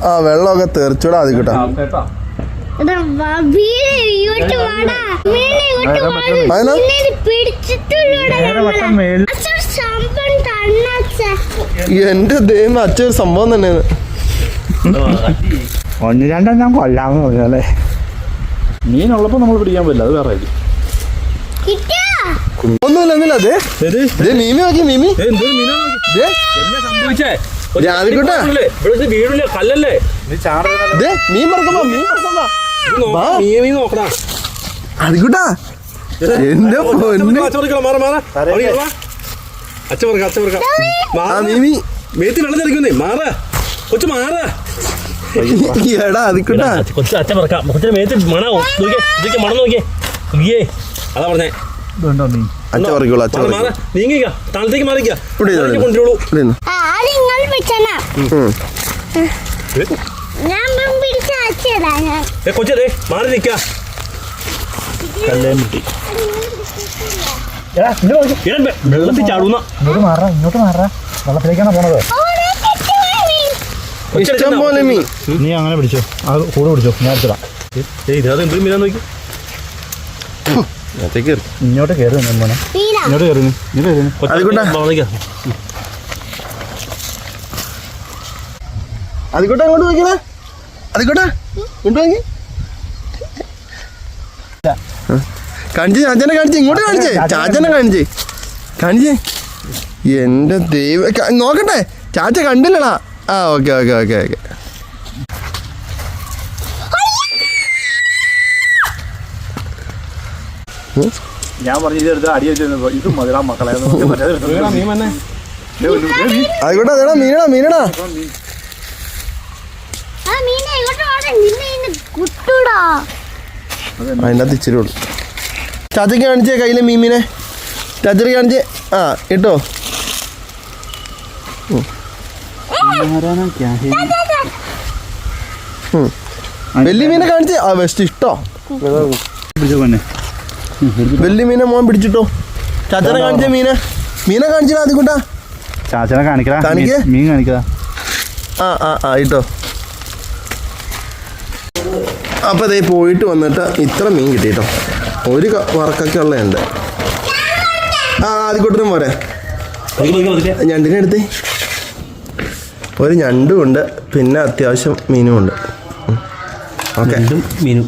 ആ വെള്ളമൊക്കെ തെറിച്ചൂടാ അത് കേട്ടോ. എന്റെ ദൈവം അച്ഛൻ ഒരു സംഭവം തന്നെയാണ്. ഒന്ന് രണ്ടെണ്ണം കൊല്ലാന്ന് പറഞ്ഞാലേ മീനുള്ളപ്പോ നമ്മൾ പിടിക്കാൻ പറ്റില്ല, അത് വേറെ ആയിരിക്കും. ഒന്നുമില്ല അതെ മീമി നോക്കി മീമി മീൻ പറക്കുമ്പോ അതിക്കൂട്ടാ എന്റെ മീമി മേത്തി വെള്ളം തെറിക്കുന്നേ മാറാ കൊച്ചു മാറാ എടാ അതിക്കൂട്ടാ കൊച്ചു അച്ഛൻ പറക്കാം കൊച്ചിന് മേത്തി മണം നോക്കിയേ മണം നോക്കിയേ അതാ പറഞ്ഞേ അച്ഛൻ പറക്കോളൂ അച്ഛൻ നീങ്ങിക്ക താഴത്തേക്ക് മാറിക്ക കൊണ്ടുവരൂ കൊച്ചേ മാറി നിക്ക വെള്ളത്തിൽ ചാടുന്ന ഇങ്ങോട്ട് മാറാ വെള്ളത്തിലേക്കാണ് പോണത്. ഇഷ്ടം പോലെ മീൻ നീ അങ്ങനെ പിടിച്ചോ, അത് കൂടെ പിടിച്ചോ, ഞാൻ എടുത്തിടാം. ഇതിനകത്ത് എന്തൊരു മീനാ നോക്കി ഇങ്ങോട്ട് കയറി മോനെ, ഇങ്ങോട്ട് കയറി അതിക്കോട്ടെ അങ്ങോട്ട് നോക്കിയാ അതിക്കോട്ടെ കൊണ്ടുപോയി കാണിച്ച് ചാച്ചനെ കാണിച്ച് ഇങ്ങോട്ട് കാണിച്ചേ ചാച്ചനെ കാണിച്ചേ എന്റെ ദൈവം നോക്കട്ടെ ചാച്ച കണ്ടില്ലടാ. ആ ഓക്കെ ഓക്കെ ഓക്കെ ഓക്കെ ഞാൻ പറഞ്ഞു അടി വെച്ചിരുന്നു ഇത് മതിടാ മക്കളെ. ആയിക്കോട്ടെ അതേടാ മീനടാ അതിൻ്റെ അകത്ത് ഇച്ചിരി ഉള്ളു. ചാച്ചയ്ക്ക് കാണിച്ചേ കയ്യിലെ മീമിനെ ചാച്ചക്ക് കാണിച്ചേ. ആ ഇട്ടോ വലിയ മീനെ കാണിച്ചേ. ആ ബെസ്റ്റ് ഇട്ടോ വലിയ മീനെ മോൻ പിടിച്ചിട്ടോ. ചാച്ചനെ കാണിച്ചേ മീനെ കാണിച്ചാ അതിക്കൂട്ടാ ചാച്ചനെ കാണിക്കേ മീൻ കാണിക്കാ. ആ ആ ആ ഇട്ടോ. അപ്പോൾ അതേ പോയിട്ട് വന്നിട്ട് ഇത്ര മീൻ കിട്ടി കേട്ടോ. ഒരു വറക്കൊക്കെ ഉള്ളതുണ്ട്. ആ അതിക്കൂട്ടനും പോരെ ഞണ്ടിനെ എടുത്തേ. ഒരു ഞണ്ടും ഉണ്ട് പിന്നെ അത്യാവശ്യം മീനും ഉണ്ട്. ഓക്കെ മീനും